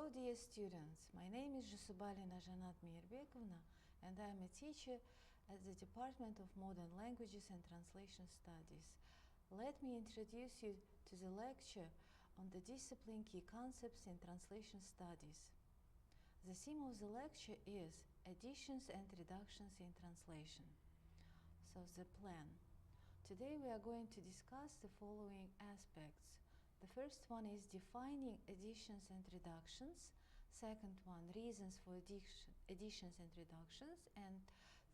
Hello dear students, my name is Zhussubalina and I am a teacher at the Department of Modern Languages and Translation Studies. Let me introduce you to the lecture on the discipline Key Concepts in Translation Studies. The theme of the lecture is Additions and Reductions in Translation. So the plan. Today we are going to discuss the following aspects. The first one is defining additions and reductions. Second one, reasons for additions and reductions. And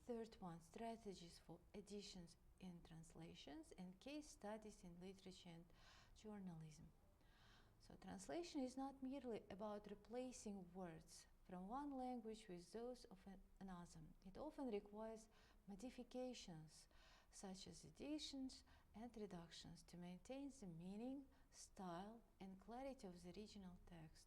third one, strategies for additions in translations and case studies in literature and journalism. So translation is not merely about replacing words from one language with those of another. It often requires modifications such as additions and reductions to maintain the meaning, style, and clarity of the original text.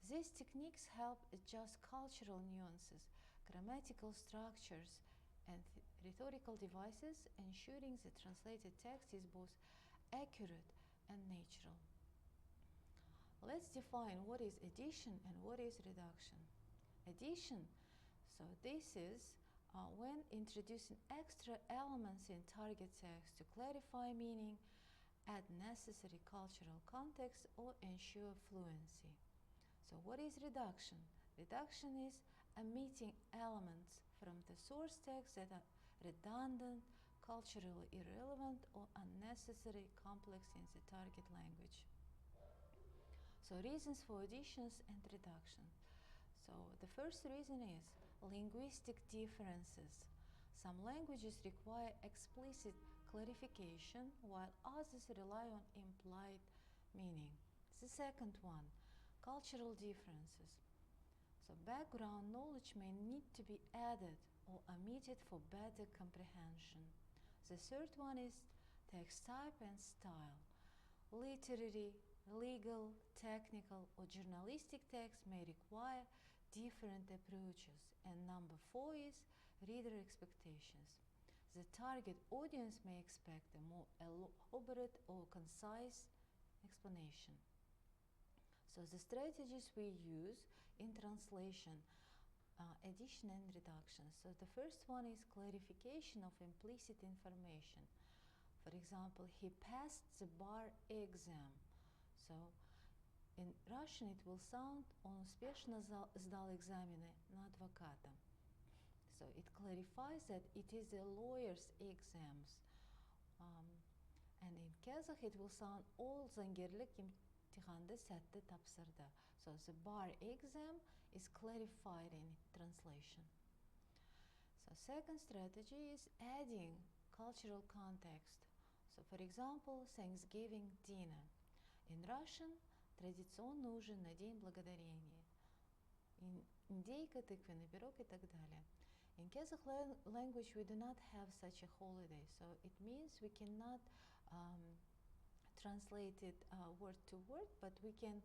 These techniques help adjust cultural nuances, grammatical structures, and rhetorical devices, ensuring the translated text is both accurate and natural. Let's define what is addition and what is reduction. Addition, so this is when introducing extra elements in target text to clarify meaning, add necessary cultural context, or ensure fluency. So what is reduction? Reduction is omitting elements from the source text that are redundant, culturally irrelevant, or unnecessary complex in the target language. So reasons for additions and reduction. So the first reason is linguistic differences. Some languages require explicit clarification while others rely on implied meaning. The second one, cultural differences. So background knowledge may need to be added or omitted for better comprehension. The third one is text type and style. Literary, legal, technical, or journalistic texts may require different approaches. And number 4 is reader expectations. The target audience may expect a more elaborate or concise explanation. So the strategies we use in translation, addition and reduction. So the first one is clarification of implicit information. For example, he passed the bar exam. So in Russian it will sound он успешно сдал экзамены на адвоката. So it clarifies that it is a lawyer's exams. And in Kazakh it will sound all заңгерлік имтиханды сәтті тапсырды. So the bar exam is clarified in translation. So second strategy is adding cultural context. So for example, Thanksgiving dinner. In Russian, традиционный ужин на День Благодарения. Индейка, тыквенный пирог и так далее. In Kazakh language, we do not have such a holiday, so it means we cannot translate it word to word, but we can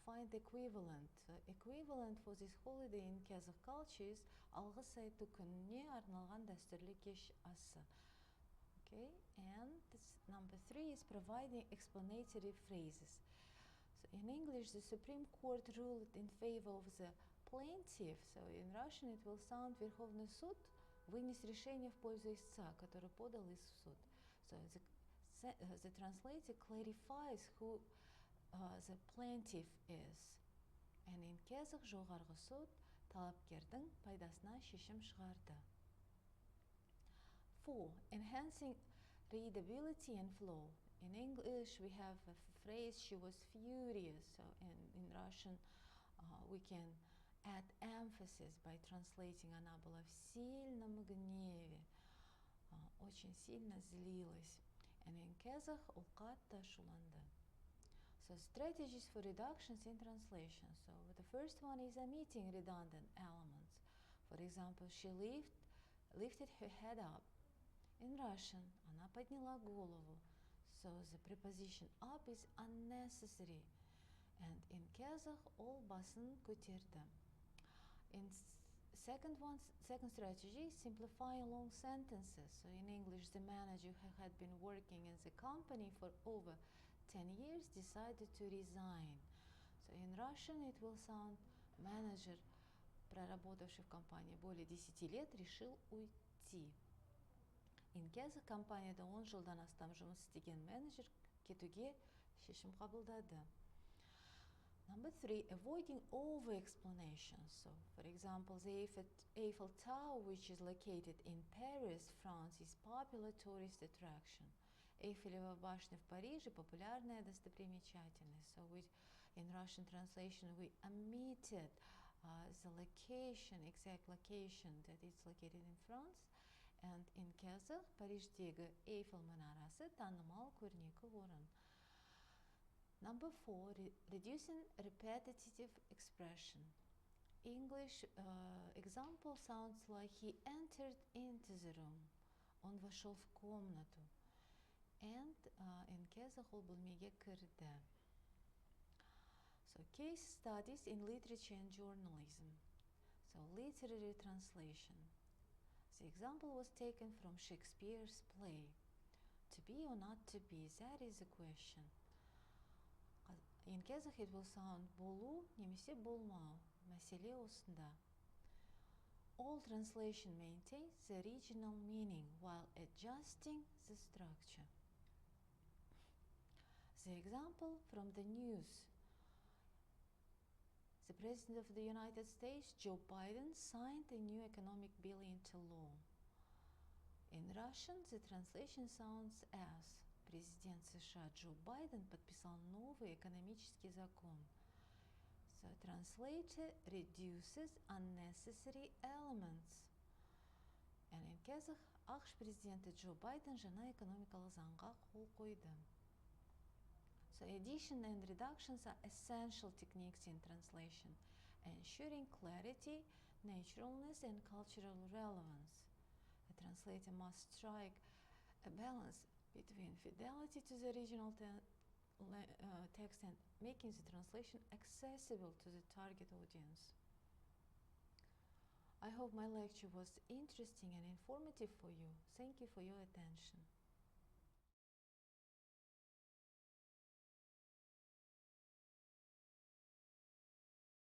find equivalent. Equivalent for this holiday in Kazakh culture is алғыс айту күніне арналған дәстүрлі кеш асы. Okay, and number 3 is providing explanatory phrases. So in English, the Supreme Court ruled in favor of the plaintiff. So in Russian it will sound Верховный суд вынес решение в пользу истца, который подал иск в суд. So the translator clarifies who the plaintiff is. And in Kazakh, жоғарғы сот талапкердің пайдасына шешім шығарды. 4. Enhancing readability and flow. In English, we have a phrase, she was furious. So in Russian, we can add emphasis by translating, она была в сильном гневе, очень сильно злилась. And in Kazakh, ол қатты ашуланды. So strategies for reductions in translation. So the first one is omitting redundant elements. For example, she lifted her head up. In Russian, она подняла голову. So the preposition up is unnecessary. And in Kazakh, ол басын көтерді. In second strategy is simplifying long sentences. So in English, the manager who had been working in the company for over 10 years decided to resign. So So in Russian it will sound manager, проработавший в компании более 10 лет, решил уйти. In Kazakh компанияда 10 жылдан астам жұмыс істеген менеджер кетуге шешім қабылдады. Number 3, avoiding over-explanations. So, for example, the Eiffel Tower, which is located in Paris, France, is popular tourist attraction. Эйфелева башня в Париже – популярная достопримечательность. So, in Russian translation, we omitted the location, exact location that it's located in France. And in Kazakh, Париждегі Эйфел мұнарасы танымал көрнекі орын. Number 4, reducing repetitive expression. English example sounds like he entered into the room. Он вошел в комнату. And in Kazakh ол бөлмеге кірді. So case studies in literature and journalism. So literary translation. The example was taken from Shakespeare's play. To be or not to be, that is the question. In Kazakh it will sound болу немесе болмау. Мәселе осында. All translation maintains the original meaning while adjusting the structure. The example from the news. The President of the United States, Joe Biden, signed a new economic bill into law. In Russian, the translation sounds as Президент США Джо Байден подписал новый экономический закон. So translated reduces unnecessary elements. And in Kazakh, ақш президенті Джо Байден жаңа экономикалық заңға қол қойды. So addition and reductions are essential techniques in translation, ensuring clarity, naturalness, and cultural relevance. A translator must strike a balance between fidelity to the original text and making the translation accessible to the target audience. I hope my lecture was interesting and informative for you. Thank you for your attention.